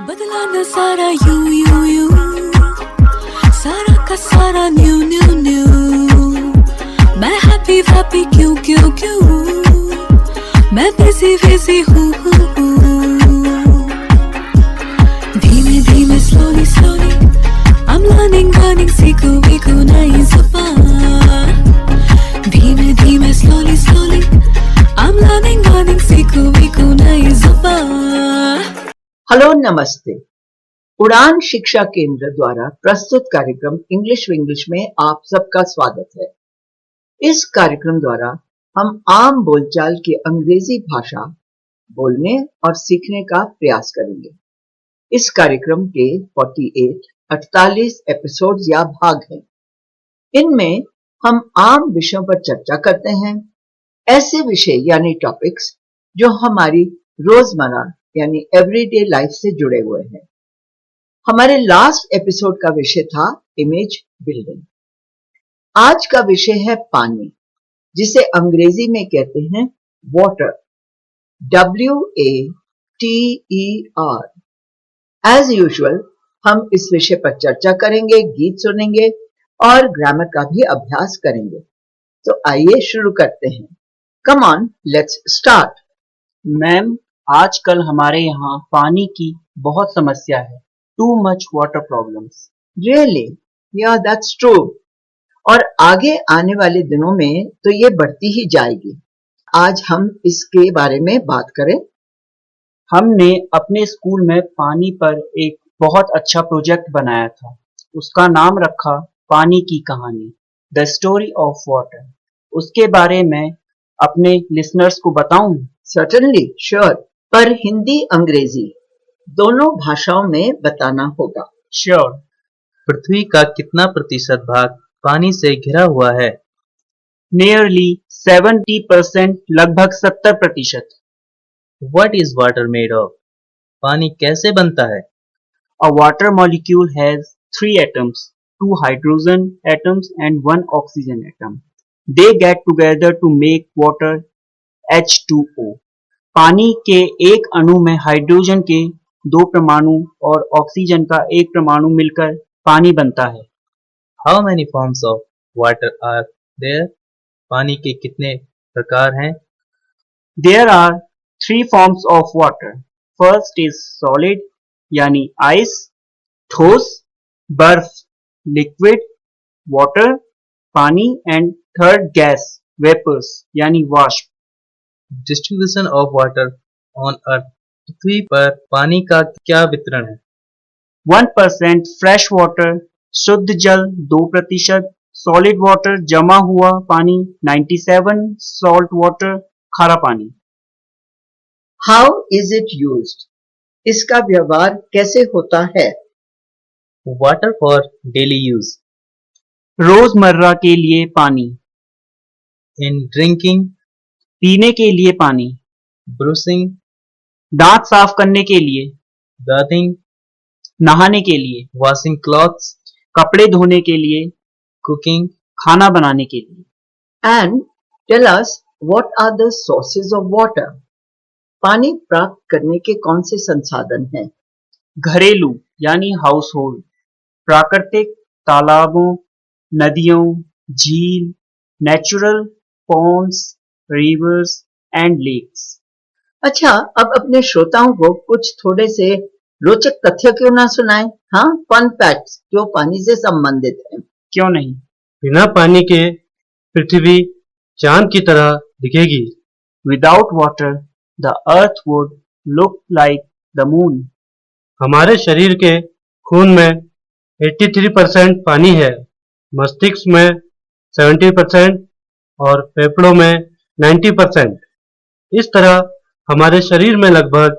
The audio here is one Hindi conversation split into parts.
बदला न सारा यू यू यू, सारा का सारा न्यू न्यू न्यू। मैं हैप्पी हैप्पी क्यों क्यों क्यों, मैं बिजी बिजी हूँ। धीमे धीमे स्लोली स्लोली, I'm learning सीखूं वीखूं नई ज़ुबान। धीमे धीमे स्लोली स्लोली, I'm learning सीखूं वीखूं नई ज़ुबान। हेलो नमस्ते। उड़ान शिक्षा केंद्र द्वारा प्रस्तुत कार्यक्रम इंग्लिश विंग्लिश में आप सबका स्वागत है। इस कार्यक्रम द्वारा हम आम बोलचाल की अंग्रेजी भाषा बोलने और सीखने का प्रयास करेंगे। इस कार्यक्रम के 48 एपिसोड्स या भाग हैं। इनमें हम आम विषयों पर चर्चा करते हैं, ऐसे विषय यानी टॉपिक्स जो हमारी रोजमर्रा यानी एवरीडे लाइफ से जुड़े हुए हैं। हमारे लास्ट एपिसोड का विषय था इमेज बिल्डिंग। आज का विषय है पानी, जिसे अंग्रेजी में कहते हैं वाटर, WATER। एज यूजुअल हम इस विषय पर चर्चा करेंगे, गीत सुनेंगे और ग्रामर का भी अभ्यास करेंगे। तो आइए शुरू करते हैं। Come on, let's start. Ma'am, आजकल हमारे यहाँ पानी की बहुत समस्या है। Too much water problems. Really? या दैट्स ट्रू। और आगे आने वाले दिनों में तो ये बढ़ती ही जाएगी। आज हम इसके बारे में बात करें। हमने अपने स्कूल में पानी पर एक बहुत अच्छा प्रोजेक्ट बनाया था। उसका नाम रखा पानी की कहानी, द स्टोरी ऑफ वाटर। उसके बारे में अपने लिसनर्स को बताऊं? Certainly, sure. पर हिंदी अंग्रेजी दोनों भाषाओं में बताना होगा। श्योर। पृथ्वी का कितना प्रतिशत भाग पानी से घिरा हुआ है? नियरली 70%, लगभग 70%। What is water made of? पानी कैसे बनता है? A water molecule has 3 atoms, 2 hydrogen atoms and 1 oxygen atom. They get together to make water, H2O. पानी के एक अणु में हाइड्रोजन के 2 परमाणु और ऑक्सीजन का 1 परमाणु मिलकर पानी बनता है। How many forms of water are there? पानी के कितने प्रकार हैं? There are 3 forms of water. First is solid, यानी आइस, ठोस, बर्फ, लिक्विड, वाटर, पानी, and third gas, vapors, यानी वाष्प। Distribution of water on earth. पृथ्वी पर पानी का क्या वितरण है? 1% फ्रेश वाटर, शुद्ध जल 2%, सॉलिड वाटर जमा हुआ पानी 97, सॉल्ट वाटर खारा पानी। How is it used? इसका व्यवहार कैसे होता है? Water for daily use. रोजमर्रा के लिए पानी, In drinking, पीने के लिए पानी, brushing, दांत साफ करने के लिए, bathing, नहाने के लिए, washing clothes, कपड़े धोने के लिए, cooking. खाना बनाने के लिए। And tell us what are the sources of water? पानी प्राप्त करने के कौन से संसाधन हैं? घरेलू यानी हाउस होल्ड, प्राकृतिक तालाबों, नदियों, झील, natural ponds, rivers and lakes. अच्छा, अब अपने श्रोताओं को कुछ थोड़े से रोचक तथ्य क्यों ना सुनाएं? हाँ, फन फैक्ट्स जो पानी से संबंधित हैं। क्यों नहीं? बिना पानी के पृथ्वी चांद की तरह दिखेगी। Without water, the earth would look like the moon. हमारे शरीर के खून में 83% पानी है, मस्तिष्क में 70% और फेफड़ों में 90%। इस तरह हमारे शरीर में लगभग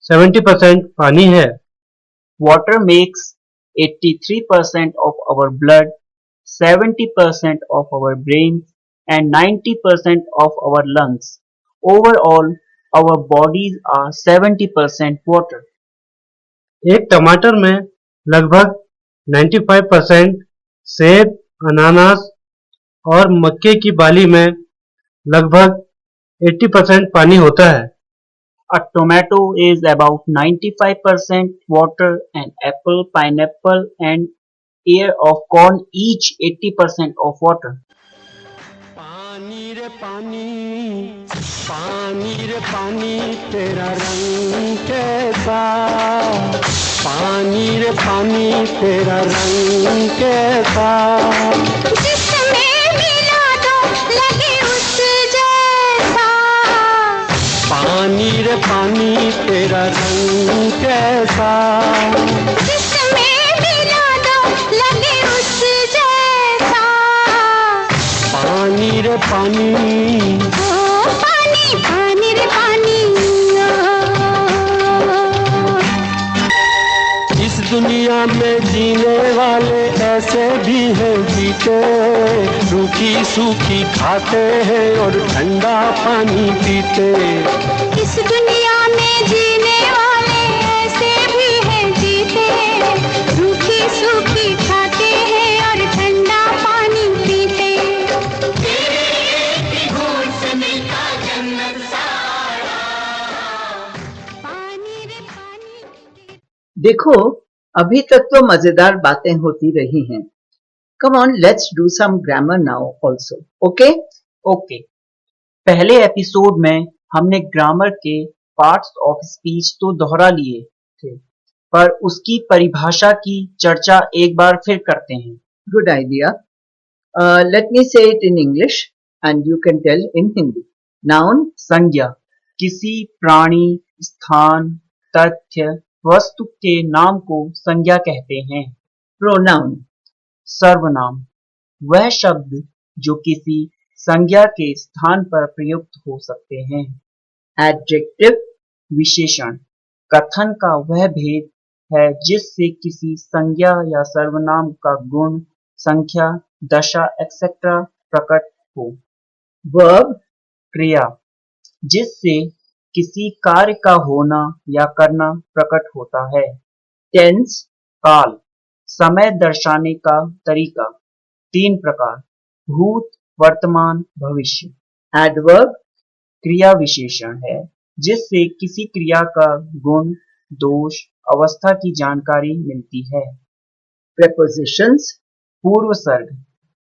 70% पानी है। Water makes 83% of our blood, 70% of our brains, and 90% of our lungs. Overall, our bodies are 70% water. एक टमाटर में लगभग 95%, सेब, अनानास और मक्के की बाली में लगभग 80% पानी होता है। A tomato is about 95% water, an apple, pineapple, and ear of corn each 80% of water. पानी रे पानी तेरा रंग कैसा पानी रे पानी तेरा रंग कैसा जिसमें मिला दो लगे उस जैसा पानी रे पानी तेरा रंग कैसा जिसमें मिला दो लगे उस जैसा पानी रे पानी पानी रे पानी इस दुनिया में जीने वाले ऐसे भी हैं जीते रूखी सूखी खाते हैं और ठंडा पानी पीते इस दुनिया में जीने वाले ऐसे भी हैं जीते रूखी सूखी खाते हैं और ठंडा पानी पीते देखो अभी तक तो मजेदार बातें होती रही हैं. Come on, let's do some grammar now also. Okay? Okay, पहले एपिसोड में हमने ग्रामर के पार्ट्स ऑफ स्पीच तो दोहरा लिए थे, पर उसकी परिभाषा की चर्चा एक बार फिर करते हैं. Good idea. Let me say it in English and you can tell in Hindi. Noun, संज्ञा किसी प्राणी, स्थान, तथ्य, वस्तु के नाम को संज्ञा कहते हैं. pronoun, सर्वनाम वह शब्द जो किसी संज्ञा के स्थान पर प्रयुक्त हो सकते हैं. adjective, विशेषण कथन का वह भेद है जिससे किसी संज्ञा या सर्वनाम का गुण, संख्या, दशा एक्सेट्रा प्रकट हो. verb, क्रिया जिससे किसी कार्य का होना या करना प्रकट होता है. tense, काल समय दर्शाने का तरीका. 3 प्रकार भूत, वर्तमान, भविष्य. adverb, क्रिया विशेषण है जिससे किसी क्रिया का गुण, दोष, अवस्था की जानकारी मिलती है. prepositions, पूर्व सर्ग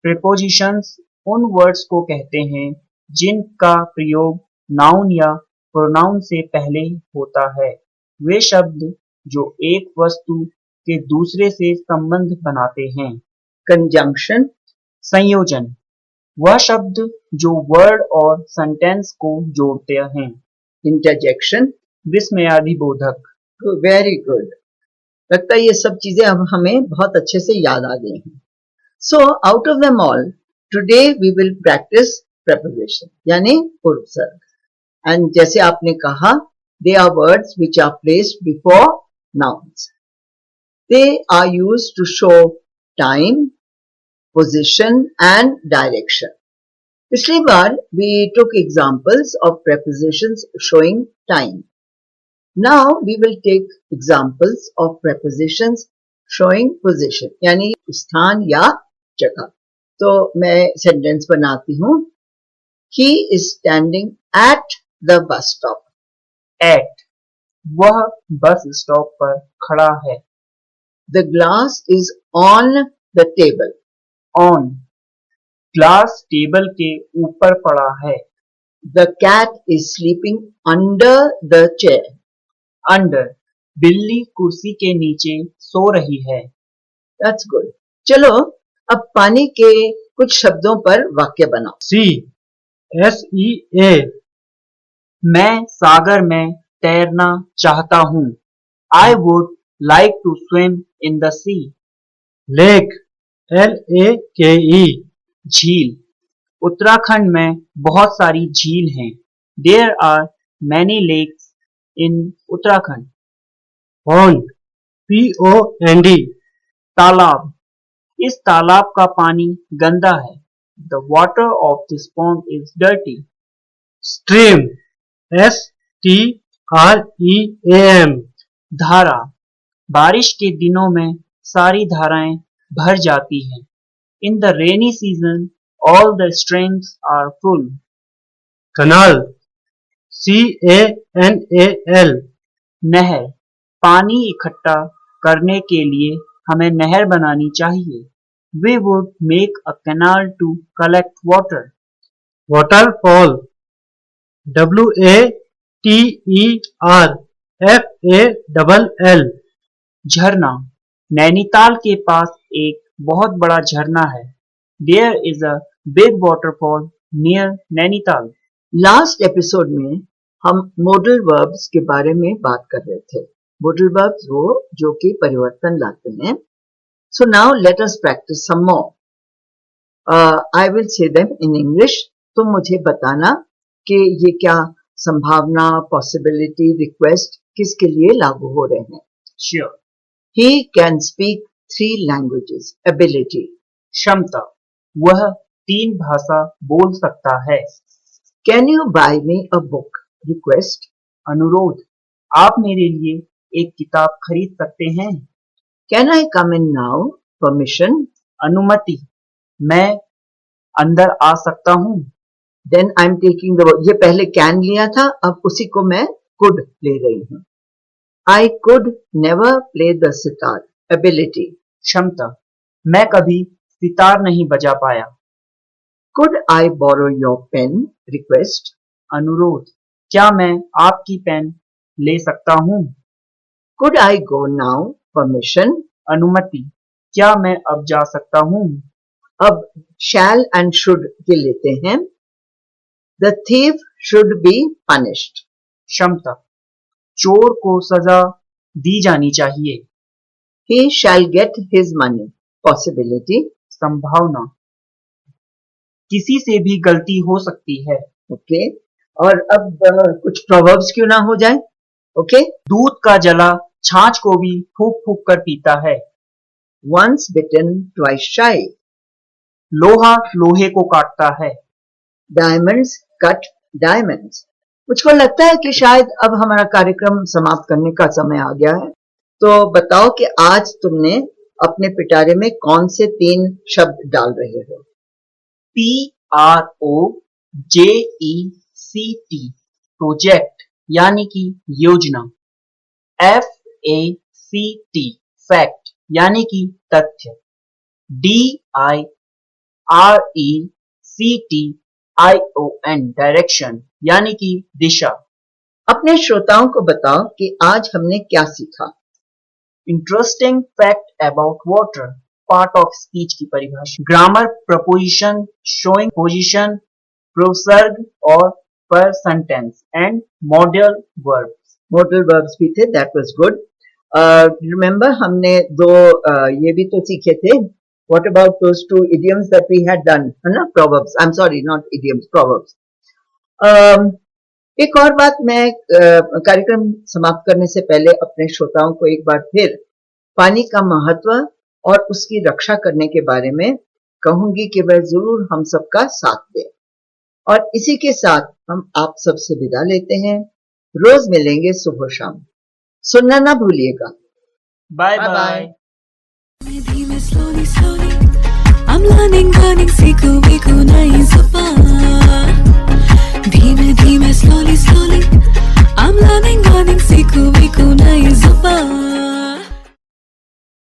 प्रीपोजिशंस उन वर्ड्स को कहते हैं जिनका प्रयोग नाउन या प्रोनाउन से पहले होता है. वे शब्द जो एक वस्तु के दूसरे से संबंध बनाते हैं. conjunction, संयोजन वह शब्द जो वर्ड और सेंटेंस को जोड़ते हैं. interjection. विस्मयादिबोधक Very good. लगता है ये सब चीजें अब हमें बहुत अच्छे से याद आ गई हैं. So out of them all, today we will practice preposition, यानी पूर्व सर्ग. And जैसे आपने कहा, they are words which are placed before nouns. They are used to show time, position and direction. पिछली बार we took examples of prepositions showing time. Now we will take examples of prepositions showing position, यानी स्थान या जगह. तो मैं सेंटेंस बनाती हूँ. He is standing at the bus stop. At वह बस स्टॉप पर खड़ा है. The glass is on the table. On glass table के ऊपर पड़ा है. The cat is sleeping under the chair. Under बिल्ली कुर्सी के नीचे सो रही है. That's good. चलो अब पानी के कुछ शब्दों पर वाक्य बनाओ. sea, sea, मैं सागर में तैरना चाहता हूँ. I would like to swim in the sea. lake, lake, झील उत्तराखंड में बहुत सारी झील हैं. There are many lakes in Uttarakhand. pond, pond, तालाब इस तालाब का पानी गंदा है. The water of this pond is dirty. stream, stream, धारा बारिश के दिनों में सारी धाराएं भर जाती हैं. In the rainy season all the streams are full. canal, CANAL। नहर, पानी इकट्ठा करने के लिए हमें नहर बनानी चाहिए। We would make a canal to collect water. Waterfall, WATERFALL। झरना, नैनीताल के पास एक बहुत बड़ा झरना है। There is a big waterfall near Nainital. Last episode में हम मोडल वर्ब्स के बारे में बात कर रहे थे। मोडल वर्ब्स वो जो कि परिवर्तन लाते हैं। So now let us practise some more. I will say them in English. तुम मुझे बताना कि ये क्या संभावना, पॉसिबिलिटी, रिक्वेस्ट किसके लिए लागू हो रहे हैं। Sure. He can speak 3 languages. Ability. क्षमता, वह 3 भाषा बोल सकता है। Can you buy me a book? Request. अनुरोध, आप मेरे लिए एक किताब खरीद सकते हैं। Can I come in now? Permission. अनुमति, मैं अंदर आ सकता हूँ। Then I'm taking the ये पहले can लिया था, अब उसी को मैं could ले रही हूँ। I could never play the sitar. Ability. क्षमता, मैं कभी सितार नहीं बजा पाया। Could I borrow your pen? Request. अनुरोध, क्या मैं आपकी पेन ले सकता हूँ? Could I go now? Permission. अनुमति, क्या मैं अब जा सकता हूँ? अब shall and should के लेते हैं। The thief should be punished. क्षमता, चोर को सजा दी जानी चाहिए। He shall get his money. Possibility. संभावना, किसी से भी गलती हो सकती है। Okay. और अब कुछ proverbs क्यों ना हो जाए? Okay. दूध का जला छाछ को भी फूक फूक कर पीता है। Once bitten, twice shy. लोहा लोहे को काटता है। Diamonds cut diamonds. मुझको लगता है कि शायद अब हमारा कार्यक्रम समाप्त करने का समय आ गया है। तो बताओ कि आज तुमने अपने पिटारे में कौन से 3 शब्द डाल रहे हो? PROJECT, प्रोजेक्ट यानी कि योजना। FACT, फैक्ट यानी कि तथ्य। DIRECTION, डायरेक्शन यानी कि दिशा। अपने श्रोताओं को बताओ कि आज हमने क्या सीखा। Interesting fact about water, part of speech की परिभाषा। ग्रामर, प्रपोजिशन, शोइंग पोजीशन, प्रोसर्ग और पर sentence and modal verbs. Modal verbs भी थे, दैट वाज गुड। रिमेंबर हमने 2 ये भी तो सीखे थे। What about those 2 idioms that we had done? है ना, proverbs. I'm sorry, not idioms, proverbs. एक और बात, मैं कार्यक्रम समाप्त करने से पहले अपने श्रोताओं को एक बार फिर पानी का महत्व और उसकी रक्षा करने के बारे में कहूंगी कि वह जरूर हम सबका साथ दें। और इसी के साथ हम आप सबसे विदा लेते हैं। रोज मिलेंगे सुबह शाम। सुनना ना भूलिएगा। Bye bye. धीमे slowly slowly I'm learning सीखो वीखो नहीं सपा